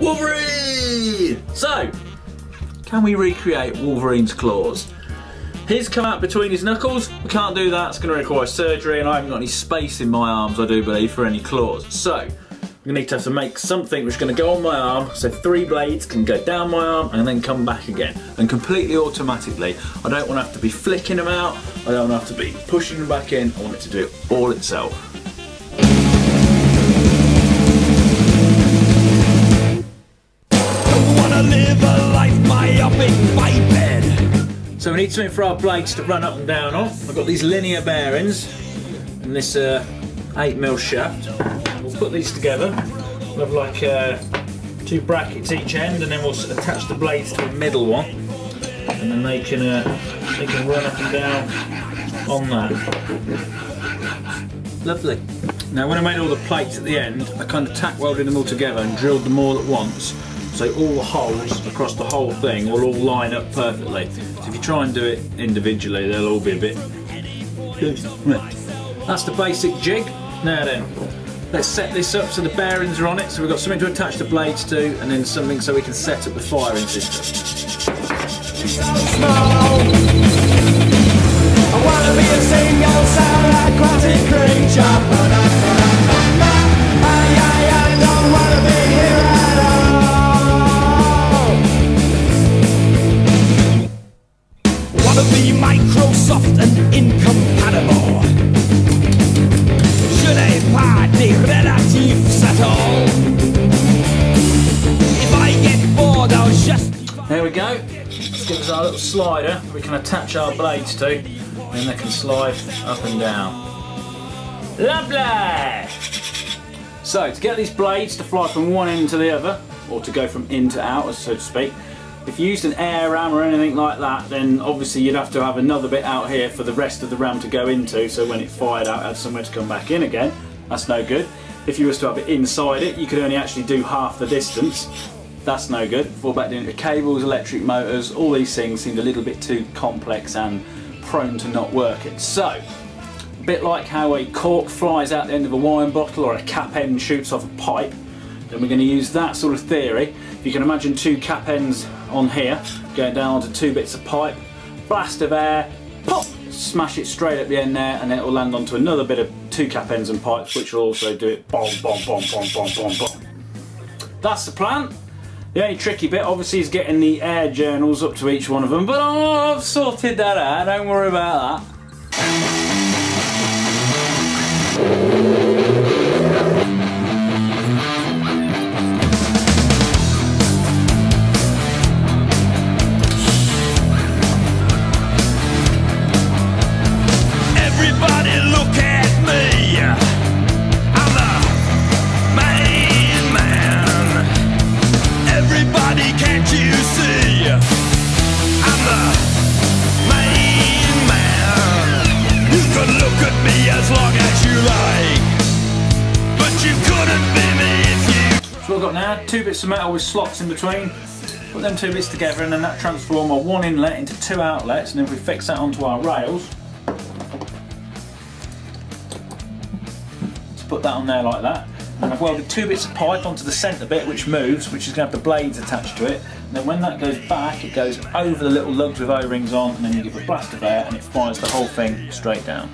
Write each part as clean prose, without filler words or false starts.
Wolverine! So, can we recreate Wolverine's claws? His come out between his knuckles. We can't do that, it's going to require surgery, and I haven't got any space in my arms, I do believe, for any claws. So, we need to have to make something which is going to go on my arm, so 3 blades can go down my arm and then come back again, and completely automatically. I don't want to have to be flicking them out, I don't want to have to be pushing them back in, I want it to do it all itself. So we need something for our blades to run up and down on. I've got these linear bearings and this 8mm shaft. We'll put these together. We'll have like 2 brackets each end, and then we'll attach the blades to the middle one, and then they can run up and down on that. Lovely. Now when I made all the plates at the end, I kind of tack welded them all together and drilled them all at once, so all the holes across the whole thing will all line up perfectly. So if you try and do it individually, they'll all be a bit... That's the basic jig. Now then, let's set this up so the bearings are on it, so we've got something to attach the blades to, and then something so we can set up the firing system. I wanna be a single sound aquatic creature, but I don't wanna be here at all. Wanna be Microsoft and incompatible. Je n'ai pas des relatifs at all. If I get bored, I'll just... There we go. Let's give us our little slider we can attach our blades to, and they can slide up and down. Lovely! So to get these blades to fly from one end to the other, or to go from in to out, so to speak, if you used an air ram or anything like that, then obviously you'd have to have another bit out here for the rest of the ram to go into, so when it fired out it had somewhere to come back in again. That's no good. If you was to have it inside it, you could only actually do half the distance. That's no good. Fall back into cables, electric motors, all these things seemed a little bit too complex and prone to not working. So, a bit like how a cork flies out the end of a wine bottle or a cap end shoots off a pipe, then we're going to use that sort of theory. If you can imagine 2 cap ends on here, going down onto 2 bits of pipe, blast of air, pop, smash it straight at the end there, and then it will land onto another bit of 2 cap ends and pipes, which will also do it bomb, bomb, bomb, bomb, bomb, bomb, bomb. That's the plan. The only tricky bit obviously is getting the air journals up to each one of them, but I've sorted that out, don't worry about that. So what I've got now, 2 bits of metal with slots in between, put them 2 bits together, and then that transforms our 1 inlet into 2 outlets, and then if we fix that onto our rails, to put that on there like that, and I've welded 2 bits of pipe onto the centre bit which moves, which is going to have the blades attached to it, and then when that goes back it goes over the little lugs with O-rings on, and then you give a blast of air and it fires the whole thing straight down.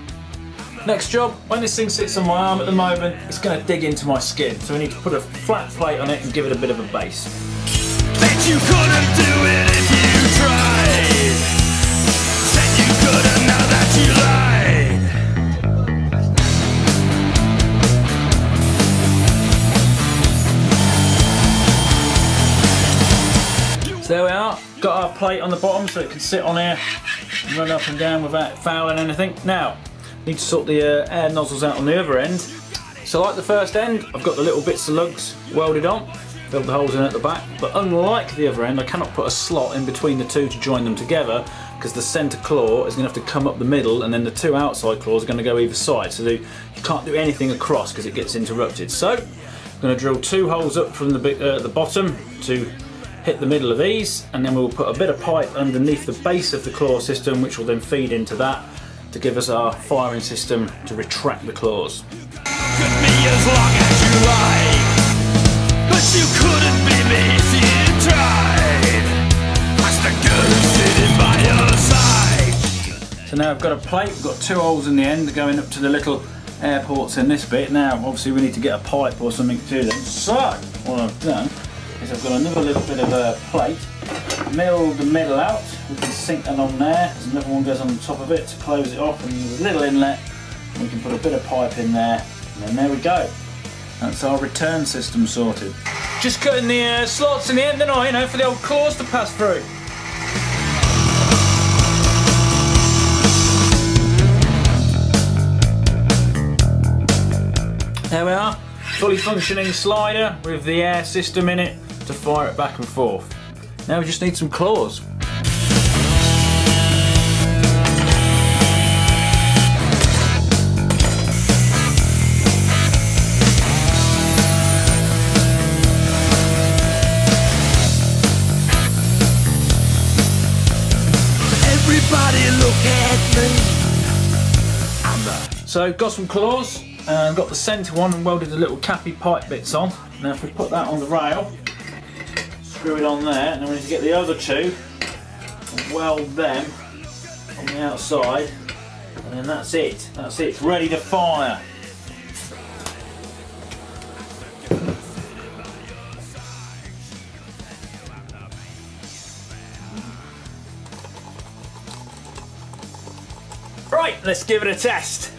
Next job, when this thing sits on my arm at the moment, it's going to dig into my skin, so we need to put a flat plate on it and give it a bit of a base. Bet you couldn't do it if you tried. Said you couldn't, now that you lied. So there we are, got our plate on the bottom so it can sit on here and run up and down without fouling anything. Now, need to sort the air nozzles out on the other end. So like the first end, I've got the little bits of lugs welded on, filled the holes in at the back, but unlike the other end, I cannot put a slot in between the 2 to join them together, because the centre claw is going to have to come up the middle, and then the 2 outside claws are going to go either side, so you can't do anything across because it gets interrupted. So I'm going to drill 2 holes up from the bottom to hit the middle of these, and then we'll put a bit of pipe underneath the base of the claw system, which will then feed into that to give us our firing system to retract the claws. Could be as long as you like, but you couldn't be me So now I've got a plate, we've got 2 holes in the end going up to the little air ports in this bit. Now obviously we need to get a pipe or something to them. So what I've done is I've got another little bit of a plate, milled the middle out, we can sink that on there, there's another one goes on the top of it to close it off, and there's a little inlet, we can put a bit of pipe in there, and then there we go. That's our return system sorted. Just cutting the slots in the end, didn't I, you know, for the old claws to pass through. There we are, fully functioning slider with the air system in it to fire it back and forth. Now we just need some claws. Everybody look at me. So got some claws, and got the centre one and welded the little cappy pipe bits on. Now if we put that on the rail, screw it on there, and then we need to get the other 2 and weld them on the outside, and then that's it. That's it, it's ready to fire. Right, let's give it a test.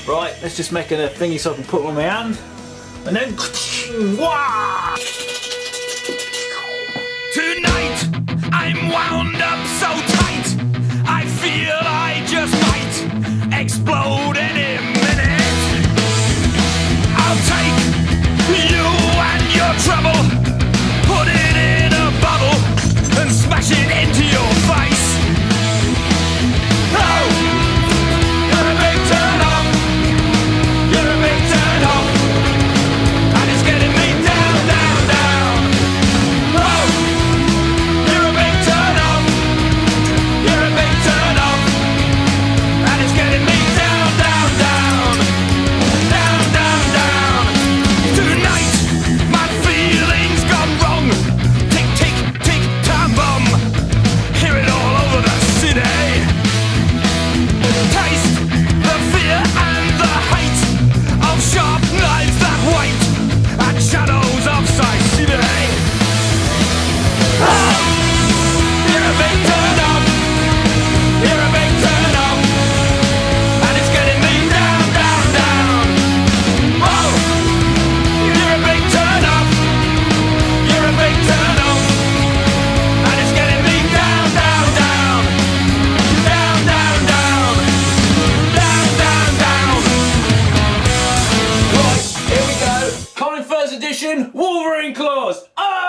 Right, let's just make a thingy so I can put it on my hand, and then wah! Tonight I'm wound up so tight, I feel I just might explode any minute. I'll take you and your trouble, put it in a bottle and smash it into your face. Oh, you're a big turn off, you're a big turn off, and it's getting me down, down, down. Oh, you're a big turn off, you're a big turn off, and it's getting me down, down, down, down, down, down. Tonight my feelings gone wrong. Tick, tick, tick, time bomb. Hear it all over the city. Taste the fear and the hate of sharp knives that wait and shadows of society. Oh, you're a big turn off, you're a big turn off, and it's getting me down, down, down. Oh, you're a big turn off, you're a big turn off, and it's getting me down, down, down, down, down, down, down, down, down. Right, here we go. Colin Furze edition, Wolverine claws. Ah!